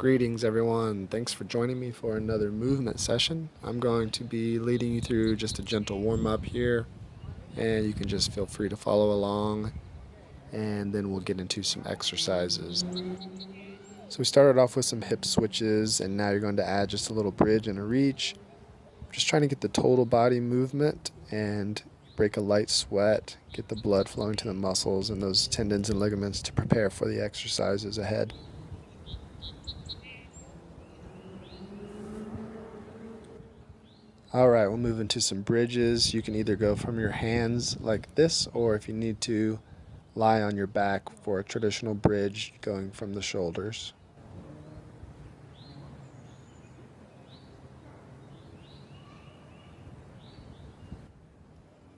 Greetings everyone, thanks for joining me for another movement session. I'm going to be leading you through just a gentle warm-up here, and you can just feel free to follow along, and then we'll get into some exercises. So we started off with some hip switches, and now you're going to add just a little bridge and a reach. Just trying to get the total body movement and break a light sweat, get the blood flowing to the muscles and those tendons and ligaments to prepare for the exercises ahead. Alright, we'll move into some bridges. You can either go from your hands like this, or if you need to, lie on your back for a traditional bridge going from the shoulders.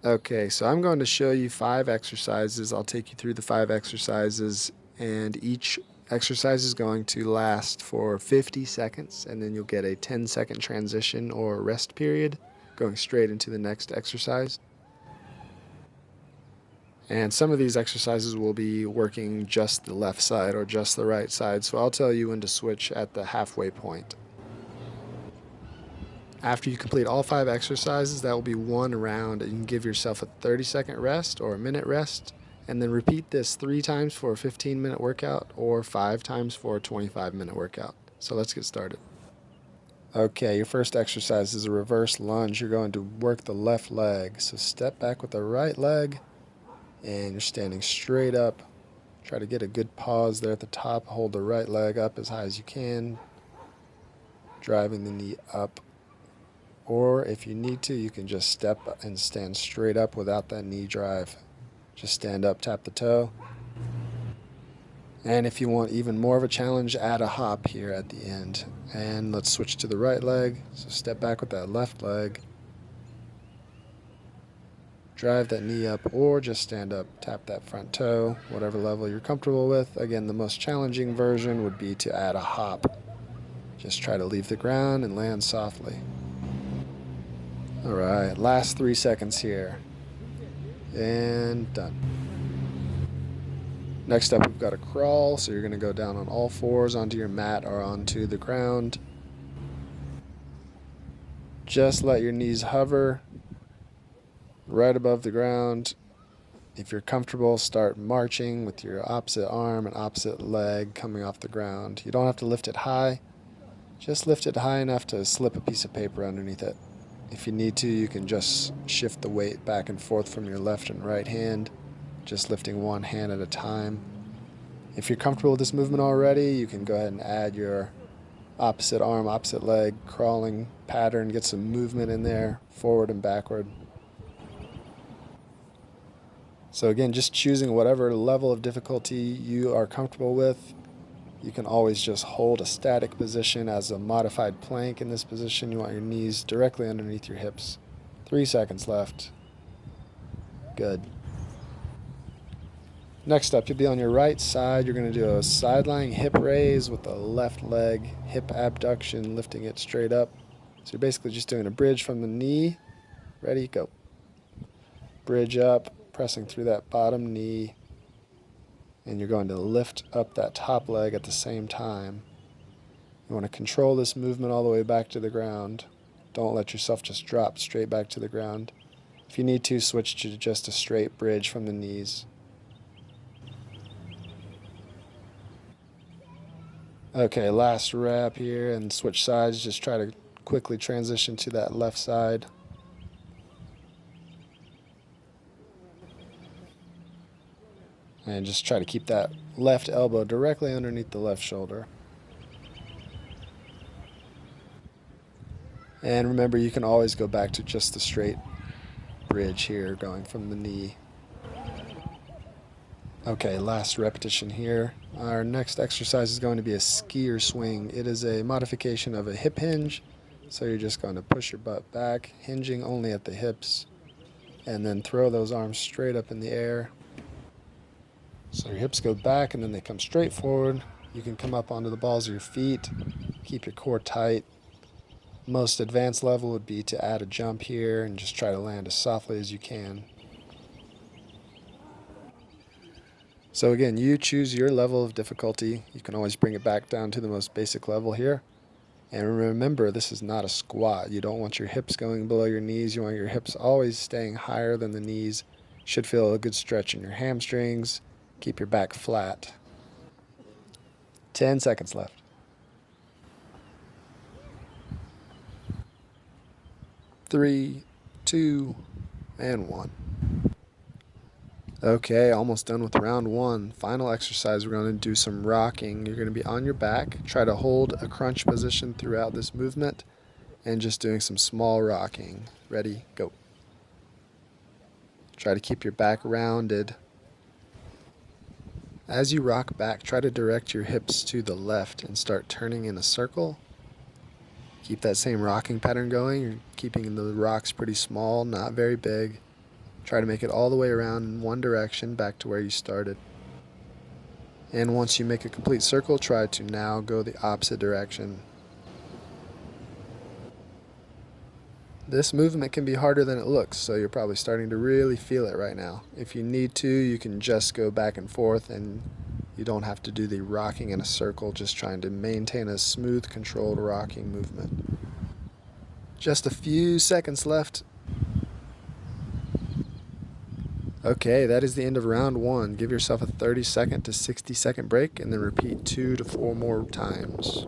Okay, so I'm going to show you 5 exercises. I'll take you through the 5 exercises, and each exercise is going to last for 50 seconds, and then you'll get a 10-second transition or rest period going straight into the next exercise. And some of these exercises will be working just the left side or just the right side, so I'll tell you when to switch at the halfway point. After you complete all 5 exercises, that will be one round, and you can give yourself a 30-second rest or a minute rest, and then repeat this 3 times for a 15-minute workout or 5 times for a 25-minute workout. So let's get started. Okay, your first exercise is a reverse lunge. You're going to work the left leg. So step back with the right leg, and you're standing straight up. Try to get a good pause there at the top. Hold the right leg up as high as you can, driving the knee up. Or if you need to, you can just step and stand straight up without that knee drive. Just stand up, tap the toe. And if you want even more of a challenge, add a hop here at the end. And let's switch to the right leg. So step back with that left leg. Drive that knee up, or just stand up, tap that front toe, whatever level you're comfortable with. Again, the most challenging version would be to add a hop. Just try to leave the ground and land softly. Alright, last 3 seconds here. And done. Next up, we've got a crawl, so you're going to go down on all fours onto your mat or onto the ground. Just let your knees hover right above the ground. If you're comfortable, start marching with your opposite arm and opposite leg coming off the ground. You don't have to lift it high, just lift it high enough to slip a piece of paper underneath it. If you need to, you can just shift the weight back and forth from your left and right hand, just lifting one hand at a time. If you're comfortable with this movement already, you can go ahead and add your opposite arm, opposite leg crawling pattern, get some movement in there, forward and backward. So again, just choosing whatever level of difficulty you are comfortable with. You can always just hold a static position as a modified plank. In this position, you want your knees directly underneath your hips. 3 seconds left. Good. Next up, you'll be on your right side. You're going to do a side-lying hip raise with the left leg, hip abduction, lifting it straight up. So you're basically just doing a bridge from the knee. Ready, go. Bridge up, pressing through that bottom knee. And you're going to lift up that top leg at the same time. You want to control this movement all the way back to the ground. Don't let yourself just drop straight back to the ground. If you need to, switch to just a straight bridge from the knees. Okay, last rep here, and switch sides. Just try to quickly transition to that left side. And just try to keep that left elbow directly underneath the left shoulder. And remember, you can always go back to just the straight bridge here, going from the knee. Okay, last repetition here. Our next exercise is going to be a skier swing. It is a modification of a hip hinge. So you're just going to push your butt back, hinging only at the hips, and then throw those arms straight up in the air. So your hips go back and then they come straight forward. You can come up onto the balls of your feet. Keep your core tight. Most advanced level would be to add a jump here and just try to land as softly as you can. So again, you choose your level of difficulty. You can always bring it back down to the most basic level here. And remember, this is not a squat. You don't want your hips going below your knees. You want your hips always staying higher than the knees. Should feel a good stretch in your hamstrings. Keep your back flat. 10 seconds left. 3, 2, and 1. Okay, almost done with round 1. Final exercise, we're going to do some rocking. You're going to be on your back. Try to hold a crunch position throughout this movement and just doing some small rocking. Ready, go. Try to keep your back rounded. As you rock back, try to direct your hips to the left and start turning in a circle. Keep that same rocking pattern going. You're keeping the rocks pretty small, not very big. Try to make it all the way around in one direction back to where you started. And once you make a complete circle, try to now go the opposite direction. This movement can be harder than it looks, so you're probably starting to really feel it right now. If you need to, you can just go back and forth and you don't have to do the rocking in a circle, just trying to maintain a smooth, controlled rocking movement. Just a few seconds left. Okay, that is the end of round 1. Give yourself a 30-second to 60-second break and then repeat 2 to 4 more times.